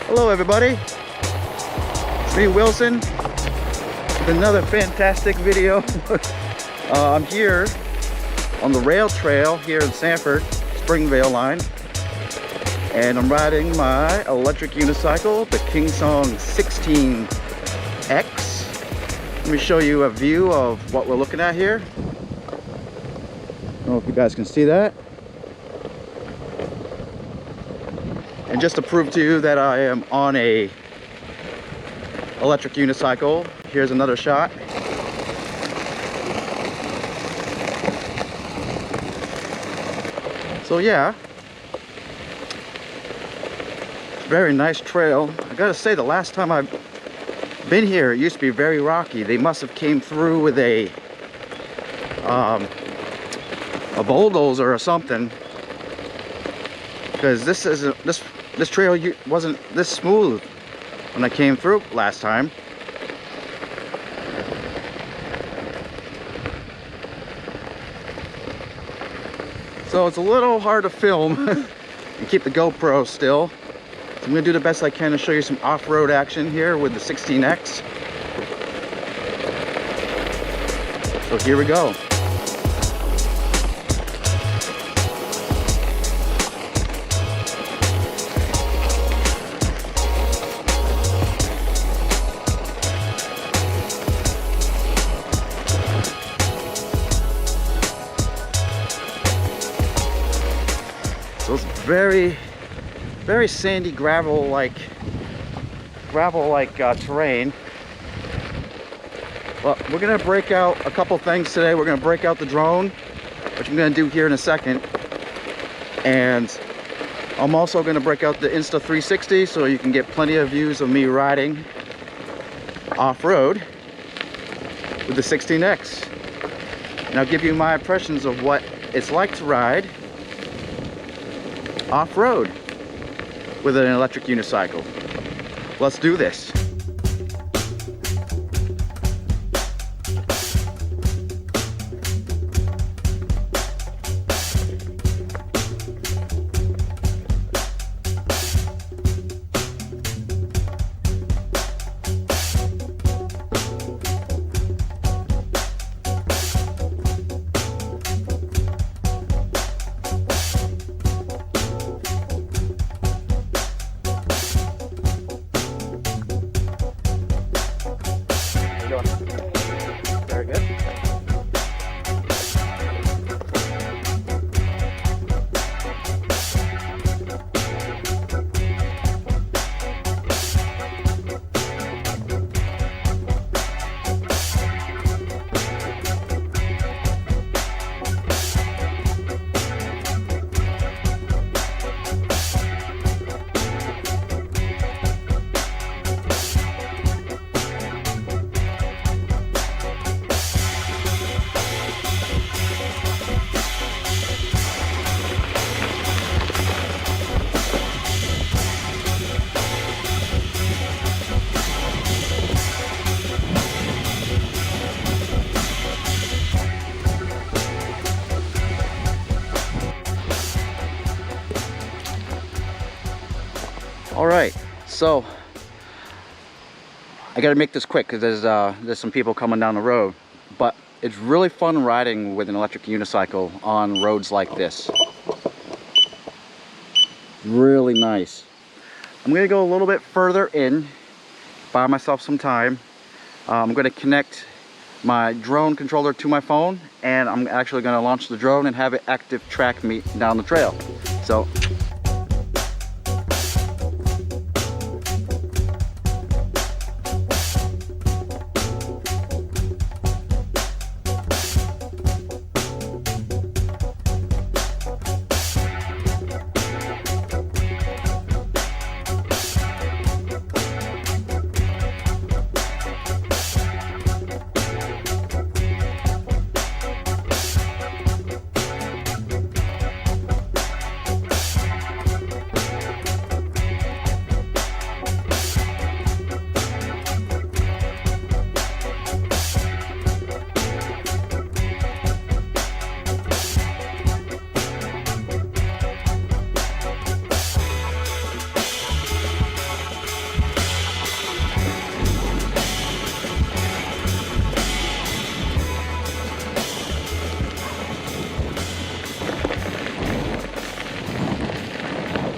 Hello everybody, it's me Wilson with another fantastic video. I'm here on the rail trail here in Sanford, Springvale line, and I'm riding my electric unicycle, the Kingsong 16X. Let me show you a view of what we're looking at here. I don't know if you guys can see that. And just to prove to you that I am on a electric unicycle, here's another shot. So yeah, very nice trail. I gotta say, the last time I've been here, it used to be very rocky. They must have came through with a bulldozer or something, because this trail wasn't this smooth when I came through last time. So it's a little hard to film and keep the GoPro still. So I'm gonna do the best I can to show you some off-road action here with the 16X. So here we go. So it's very sandy gravel-like terrain. Well, we're gonna break out a couple things today. We're gonna break out the drone, which I'm gonna do here in a second, and I'm also gonna break out the Insta 360 so you can get plenty of views of me riding off-road with the 16X. And I'll give you my impressions of what it's like to ride off-road with an electric unicycle. Let's do this. Very good. All right, so I gotta make this quick because there's some people coming down the road, but it's really fun riding with an electric unicycle on roads like this. Really nice. I'm gonna go a little bit further in, buy myself some time. I'm gonna connect my drone controller to my phone, and I'm actually gonna launch the drone and have it active track me down the trail. So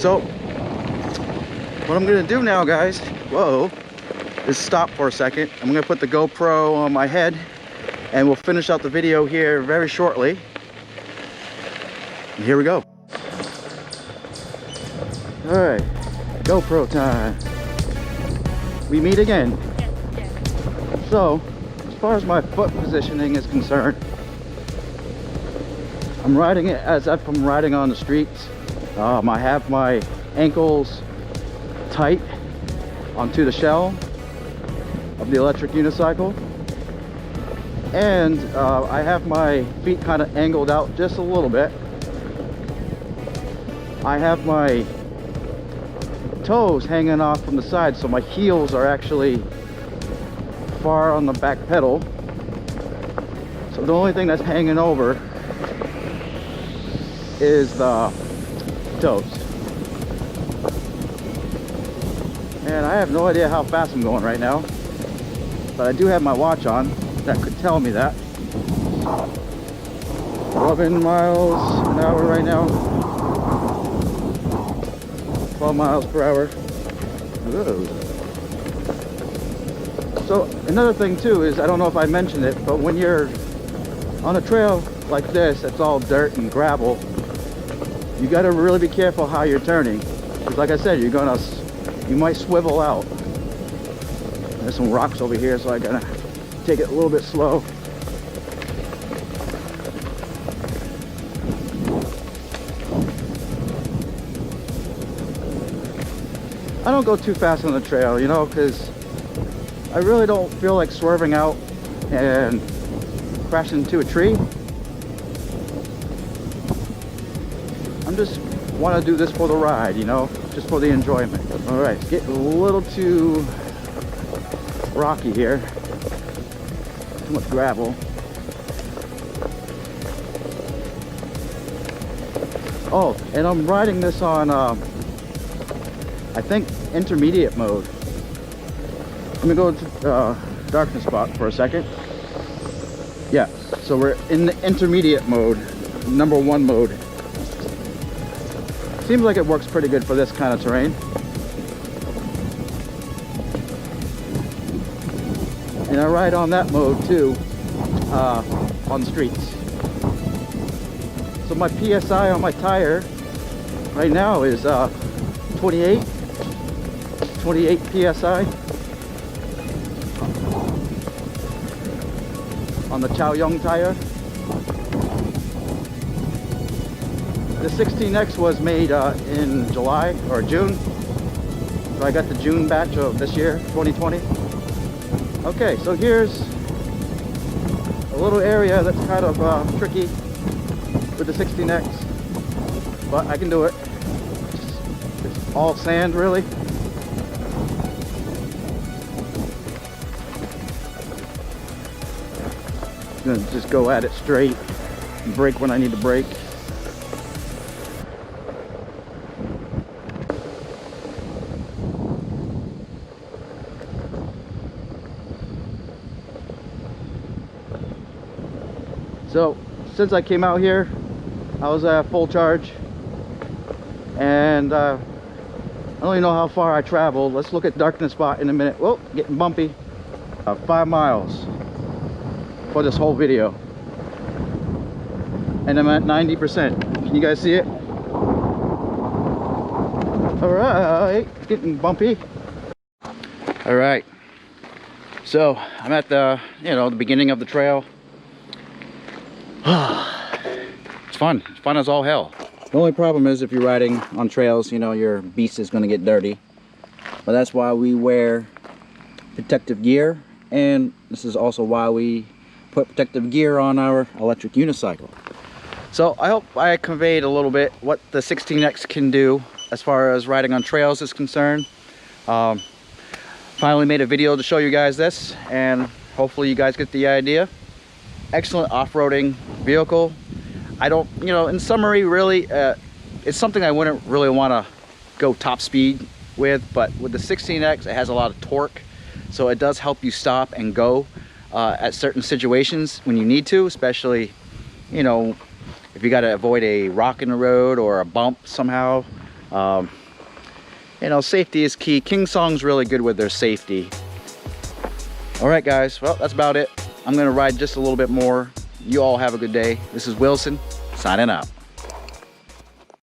So what I'm gonna do now, guys, whoa, is stop for a second. I'm gonna put the GoPro on my head and we'll finish out the video here very shortly. And here we go. All right, GoPro time. We meet again. So, as far as my foot positioning is concerned, I'm riding it as if I'm riding on the streets. I have my ankles tight onto the shell of the electric unicycle, and I have my feet kind of angled out just a little bit. I have my toes hanging off from the side, so my heels are actually far on the back pedal. So the only thing that's hanging over is the toes. And I have no idea how fast I'm going right now, but I do have my watch on that could tell me that. 11 miles an hour right now. 12 miles per hour. Whoa. So another thing too is, I don't know if I mentioned it, but when you're on a trail like this, it's all dirt and gravel, you got to really be careful how you're turning, because like I said, you might swivel out. There's some rocks over here, so I gotta take it a little bit slow. I don't go too fast on the trail, you know, because I really don't feel like swerving out and crashing into a tree. I'm just want to do this for the ride, you know, just for the enjoyment. All right, it's getting a little too rocky here. Too much gravel. Oh, and I'm riding this on, I think, intermediate mode. Let me go to darkness spot for a second. Yeah, so we're in the intermediate mode, number 1 mode. Seems like it works pretty good for this kind of terrain. And I ride on that mode too, on the streets. So my PSI on my tire right now is 28 PSI on the Chaoyong tire. The 16X was made in July or June, so I got the June batch of this year, 2020. Okay, so here's a little area that's kind of tricky with the 16X, but I can do it. It's all sand, really. I'm gonna just go at it straight and brake when I need to brake. So since I came out here, I was at full charge, and I don't even know how far I traveled. Let's look at darkness spot in a minute. Whoa, getting bumpy. 5 miles for this whole video, and I'm at 90%. Can you guys see it? All right, getting bumpy. All right, so I'm at the the beginning of the trail. It's fun as all hell. The only problem is, if you're riding on trails, your beast is going to get dirty, but that's why we wear protective gear, and this is also why we put protective gear on our electric unicycle. So I hope I conveyed a little bit what the 16X can do as far as riding on trails is concerned. Finally made a video to show you guys this, and hopefully you guys get the idea. Excellent off-roading vehicle. I don't, in summary, really, it's something I wouldn't really want to go top speed with, but with the 16X, it has a lot of torque, so it does help you stop and go at certain situations when you need to, especially, if you got to avoid a rock in the road or a bump somehow. You know, safety is key. Kingsong's really good with their safety. All right, guys, well, that's about it. I'm gonna ride just a little bit more. You all have a good day. This is Wilson, signing out.